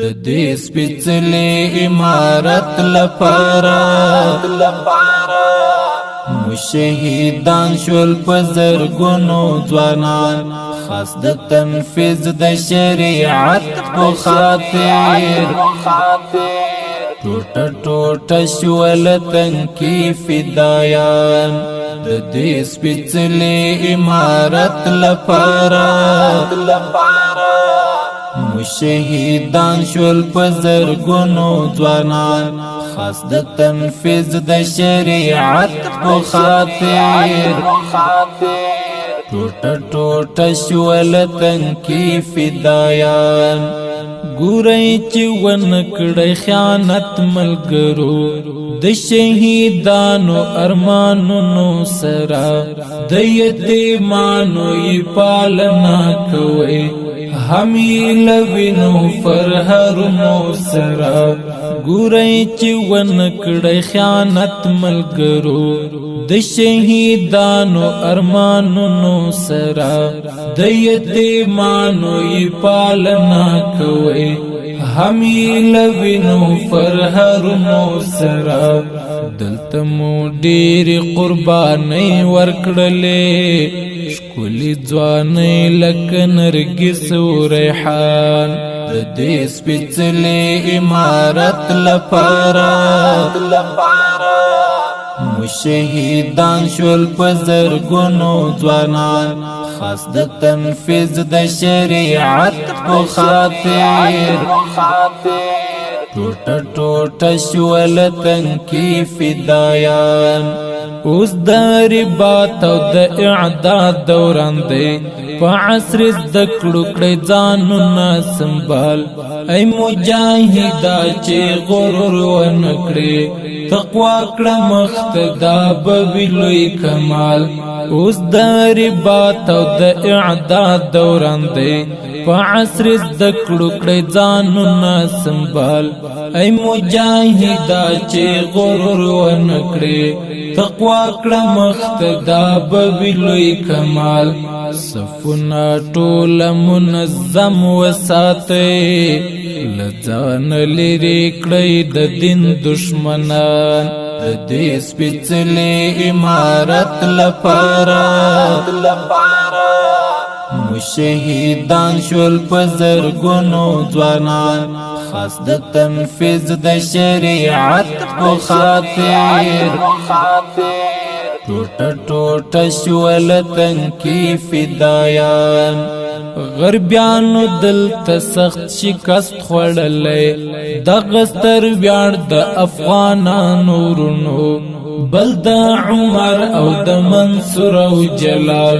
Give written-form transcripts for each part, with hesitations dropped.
د دې سپېڅلې امارت لپاره مشهیدان شول په زرګونو ځوانان خاص د تنفیذ د شریعت په خاطر ټوټه ټوټه شول تنکي فدایان د دې سپېڅلې امارت لپاره مشهیدان شول په زرګونو ځوانان خاص د تنفیذ د شریعت په خاطر ټوټه ټوټه شول تنکي فدایان ګورئ چې ونکړی خیانت ملګرو د شهیدانو ارمانونو سره د یتیمانو یې پالنه کوئ همی لوینو فرهرونو سره ګورئ چې ونکړی خیانت ملګرو د شهیدانو ارمانونو سره د یتیمانو یې پالنه کوئ همی لوینو فرهرونو سره دلته مو ډېرې قربانۍ ورکړلې ښکلې ځوانۍ لکه نرګس و ریحان د دې سپېڅلې امارت لپاره مشهیدان شول په زرګونو ځوانان خاص د تنفیذ د شریعت په خاطر ټوټه ټوټه شول تنکي فدایان اوس د رباط او د اعداد دوران دی په عصر زده کړو کړئ ځانونه سنبال ای مجاهده چې غرور ونه کړې تقوا کړه مخته دا به وي لوی کمال اوس د رباط او د اعداد دوران دی په عصر زده کړو کړئ ځانونه سنبال ای مجاهده چې غرور ونه کړې تقوا کړه مخته دا به وي لوی کمال صفونه ټوله منظم وساتئ له ځانه لرې کړئ د دین دشمنان د دې سپېڅلې امارت لپاره مشهیدان شول په زرګونو ځوانان خاص د تنفیذ د شریعت په خاطر ټوټه ټوټه شول تنکي فدایان غربیانو دلته سخت شکست خوړلی دغه ستر ویاړ د افغانانو ورونو بل د عمر او د منصور او جلال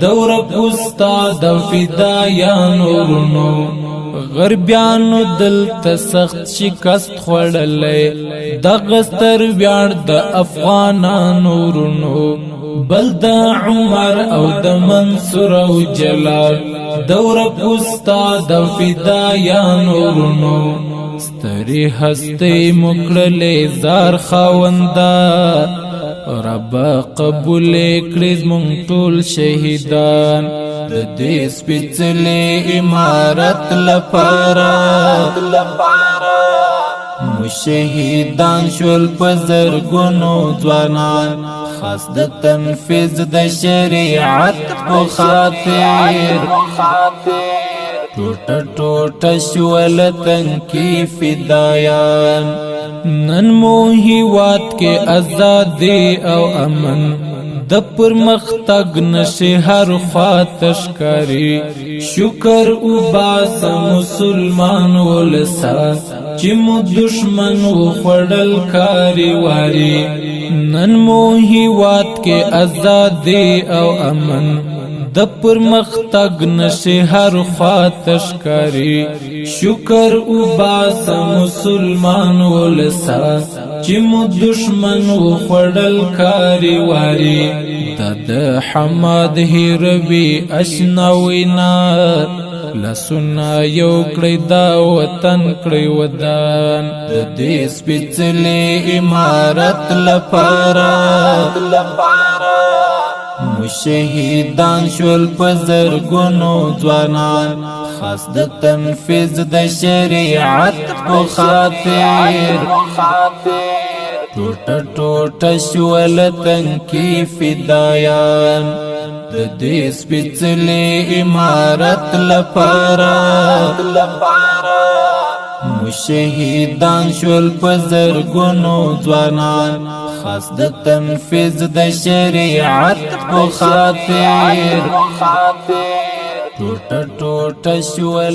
دوره استاد او فدایانو ورونو غربیانو دلته سخت شکست خوړلی دغه ستر ویاړ د افغانانو ورونو بل د عمر او د منصور او جلال دوره استاد او فدایانو ورونو سترې هستۍ مو کړلې زار خاونده رب قبولې کړې زموږ ټول شهیدان د دې سپېڅلې امارت لپاره مشهیدان شول په زرګونو ځوانان خاص د تنفیذ د شریعت په خاطر ټوټه ټوټه شول تنکي فدایان نن مو هیواد کې ازادي او امن د پرمختګ نشه هر خوا تشکاری شکر وباسه مسلمان ولسا چې مو دشمن وخوړل کاری واری نن مو هیواد کې ازادي او امن د پرمختګ نشه هر خوا تشکاری شکر وباسه مسلمان ولسا چې مو دشمن وخوړل کاری واری د حماد هیروي اشنا وینا لسنا یو کړی دا وطن کړی ودان د دې سپېڅلې امارت لپاره مشهیدان شول په زرګونو ځوانان خاص د تنفیذ د شریعت په خاطر ټوټه ټوټه شول تنکی فدایان د دې سپېڅلې امارت لپاره مشهیدان شول په زرګونو ځوانان خاص د تنفیذ د شریعت په خاطر ټوټه ټوټه شول